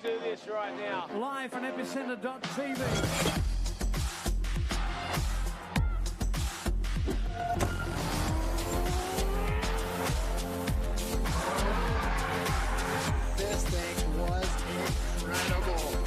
do this right now. Live from epicenter.tv. This thing was incredible.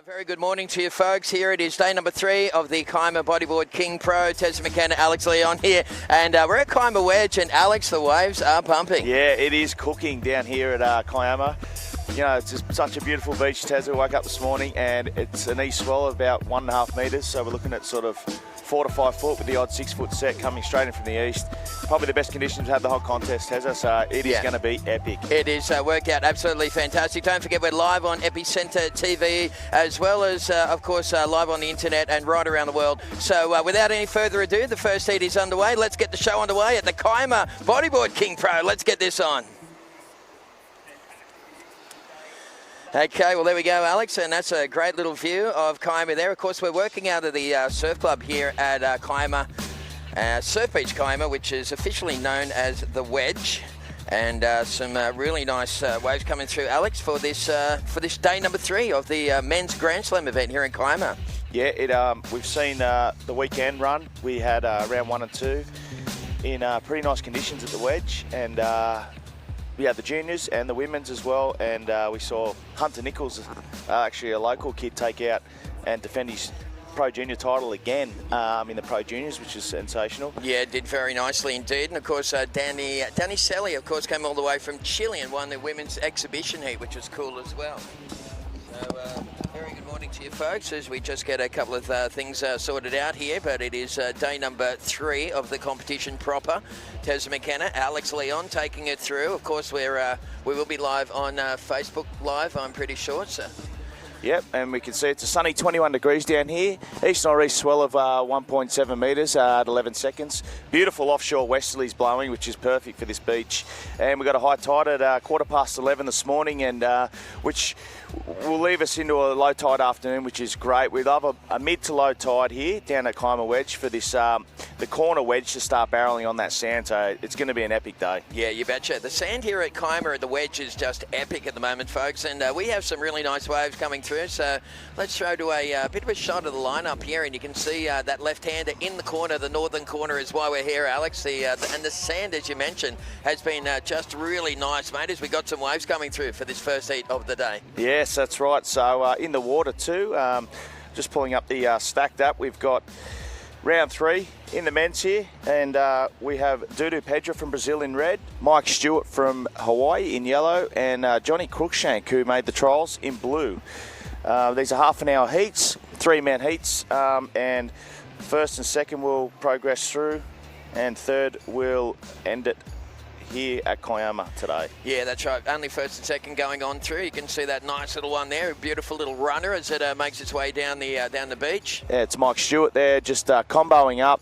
Very good morning to you folks. Here it is, day number 3 of the Kiama Bodyboard King Pro. Tessa McKenna, Alex Leon here. And we're at Kiama Wedge, and Alex, the waves are pumping. Yeah, it is cooking down here at Kiama. You know, it's just such a beautiful beach, Tessa. Woke up this morning and it's an east swell of about 1.5 metres. So we're looking at sort of 4 to 5 foot with the odd 6 foot set coming straight in from the east. Probably the best conditions we've had the whole contest, Tessa. So it is going to be epic. It is worked out absolutely fantastic. Don't forget we're live on Epicenter TV as well as, of course, live on the internet and right around the world. So without any further ado, the first heat is underway. Let's get the show underway at the Kiama Bodyboard King Pro. Let's get this on. Okay, well, there we go, Alex, and that's a great little view of Kiama there. Of course, we're working out of the surf club here at Kiama, Surf Beach Kiama, which is officially known as the Wedge, and some really nice waves coming through, Alex, for this day number 3 of the men's Grand Slam event here in Kiama. Yeah, we've seen the weekend run. We had round 1 and 2 in pretty nice conditions at the Wedge, and we had the juniors and the women's as well, and we saw Hunter Nichols, actually a local kid, take out and defend his Pro Junior title again in the Pro Juniors, which is sensational. Yeah, did very nicely indeed. And of course, Danny Selly, of course, came all the way from Chile and won the women's exhibition heat, which was cool as well. So, very good. Morning to you folks, as we just get a couple of things sorted out here, but it is day number 3 of the competition proper. Tez McKenna, Alex Leon taking it through. Of course, we will be live on Facebook Live, I'm pretty sure. So. Yep, and we can see it's a sunny 21 degrees down here. East-northeast swell of 1.7 metres at 11 seconds. Beautiful offshore westerlies blowing, which is perfect for this beach. And we've got a high tide at 11:15 this morning, and which will leave us into a low tide afternoon, which is great. We love a mid to low tide here down at Kiama Wedge for this the corner wedge to start barreling on that sand. So it's going to be an epic day. Yeah, you betcha. The sand here at Kiama at the wedge is just epic at the moment, folks, and we have some really nice waves coming through. So let's throw to a bit of a shot of the lineup here, and you can see that left-hander in the corner, the northern corner, is why we're here, Alex. And the sand, as you mentioned, has been just really nice, mate, as we got some waves coming through for this first heat of the day. Yes, that's right. So in the water too, just pulling up the stacked up, we've got round 3 in the men's here, and we have Dudu Pedra from Brazil in red, Mike Stewart from Hawaii in yellow, and Johnny Cruikshank, who made the trials, in blue. These are half an hour heats, 3-man heats, and first and second will progress through, and third will end it here at Kiama today. Yeah, that's right. Only first and second going on through. You can see that nice little one there, a beautiful little runner as it makes its way down the beach. Yeah, it's Mike Stewart there, just comboing up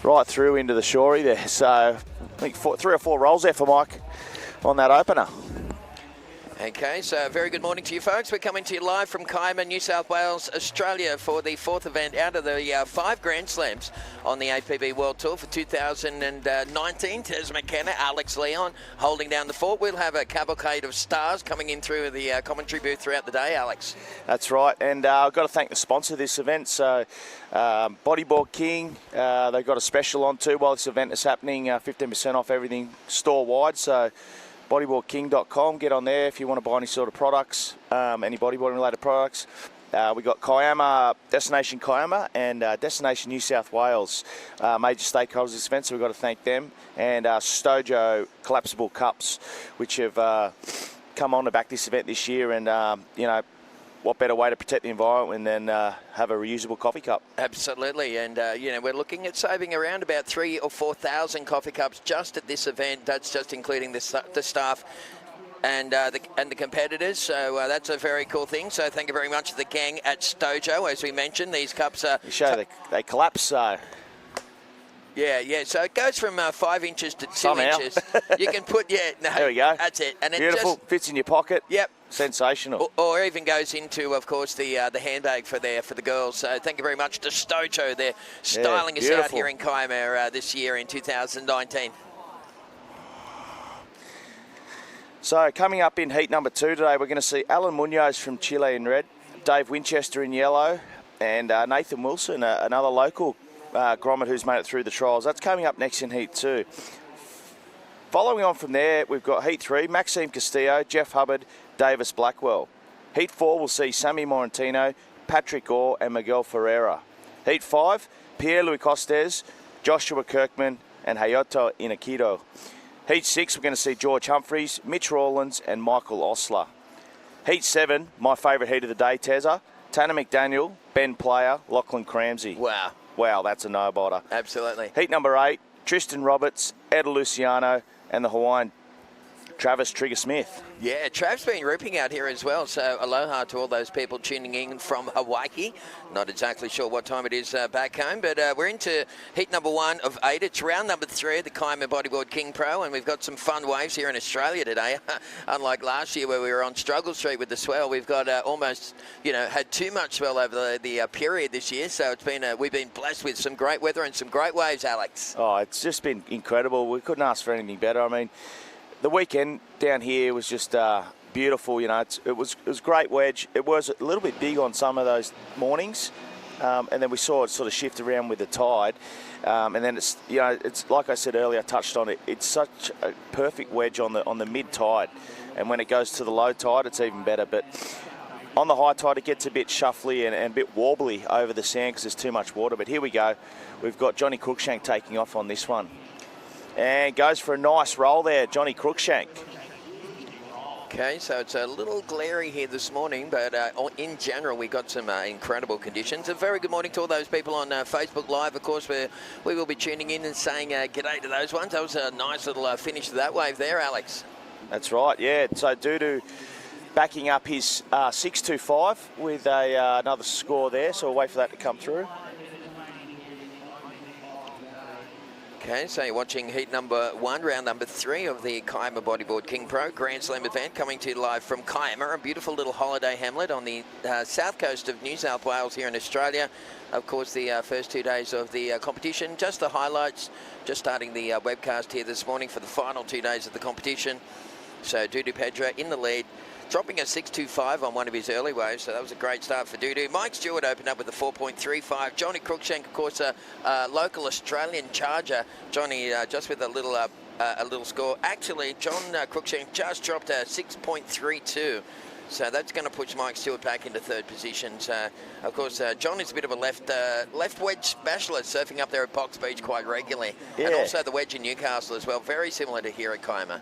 right through into the shorey there. So I think 3 or 4 rolls there for Mike on that opener. Okay, so very good morning to you folks. We're coming to you live from Kiama, New South Wales, Australia for the 4th event out of the 5 Grand Slams on the APB World Tour for 2019. Tez McKenna, Alex Leon holding down the fort. We'll have a cavalcade of stars coming in through the commentary booth throughout the day, Alex. That's right, and I've got to thank the sponsor of this event. So Bodyboard King, they've got a special on too while this event is happening, 15% off everything store-wide. So bodyboardking.com, get on there if you want to buy any sort of products, any bodyboarding related products. We got Kiama, Destination Kiama, and Destination New South Wales, major stakeholders of this event, so we've got to thank them. And Stojo collapsible cups, which have come on to back this event this year, and you know, what better way to protect the environment than have a reusable coffee cup? Absolutely, and you know, we're looking at saving around about 3,000 or 4,000 coffee cups just at this event. That's just including the staff and the competitors. So that's a very cool thing. So thank you very much to the gang at Stojo. As we mentioned, these cups are they collapse. So. Yeah. So it goes from 5 inches to 2 Somehow. inches. You can put, there we go. That's it. And beautiful. It just fits in your pocket. Yep. Sensational. Or even goes into, of course, the handbag for the girls. So thank you very much to Stojo. They're styling us out here in Kiama this year in 2019. So coming up in heat number 2 today, we're going to see Alan Munoz from Chile in red, Dave Winchester in yellow, and Nathan Wilson, another local grommet who's made it through the trials. That's coming up next in heat 2. Following on from there, we've got heat 3, Maxime Castillo, Jeff Hubbard, Davis Blackwell. Heat 4 will see Sammy Morantino, Patrick Orr, and Miguel Ferreira. Heat 5, Pierre-Louis Costes, Joshua Kirkman, and Hayato Inakido. Heat 6, we're going to see George Humphreys, Mitch Rawlins, and Michael Osler. Heat 7, my favourite heat of the day, Tezza, Tanner McDaniel, Ben Player, Lachlan Cramsey. Wow, that's a no-botter. Absolutely. Heat number 8, Tristan Roberts, Ed Luciano, and the Hawaiian Travis Trigger Smith. Yeah, Trav's been ripping out here as well, so aloha to all those people tuning in from Hawaii. Not exactly sure what time it is back home, but we're into heat number 1 of 8. It's round number 3 of the Kiama Bodyboard King Pro, and we've got some fun waves here in Australia today. Unlike last year where we were on Struggle Street with the swell, we've got almost, had too much swell over the period this year, so it's been we've been blessed with some great weather and some great waves, Alex. Oh, it's just been incredible. We couldn't ask for anything better. I mean, the weekend down here was just beautiful. It was great wedge. It was a little bit big on some of those mornings, and then we saw it sort of shift around with the tide. And then it's like I said earlier, I touched on it. It's such a perfect wedge on the mid tide, and when it goes to the low tide, it's even better. But on the high tide, it gets a bit shuffly and a bit wobbly over the sand because there's too much water. But here we go. We've got Johnny Cruikshank taking off on this one. And goes for a nice roll there, Johnny Cruikshank. Okay, so it's a little glary here this morning, but in general, we got some incredible conditions. A very good morning to all those people on Facebook Live. Of course, we will be tuning in and saying g'day to those ones. That was a nice little finish to that wave there, Alex. That's right, yeah. So Dudu backing up his 6.25 with another score there, so we'll wait for that to come through. Okay, so you're watching heat number 1, round number 3 of the Kiama Bodyboard King Pro Grand Slam event, coming to you live from Kiama, a beautiful little holiday hamlet on the south coast of New South Wales here in Australia. Of course, the first 2 days of the competition, just the highlights, just starting the webcast here this morning for the final 2 days of the competition. So Dudu Pedra in the lead, dropping a 6.25 on one of his early waves, so that was a great start for Dudu. Mike Stewart opened up with a 4.35. Johnny Cruikshank, of course, a local Australian charger. Johnny just with a little score. Actually, John Cruikshank just dropped a 6.32. So that's going to push Mike Stewart back into third position. So, of course, John is a bit of a left wedge specialist, surfing up there at Box Beach quite regularly. Yeah. And also the wedge in Newcastle as well, very similar to here at Kiama.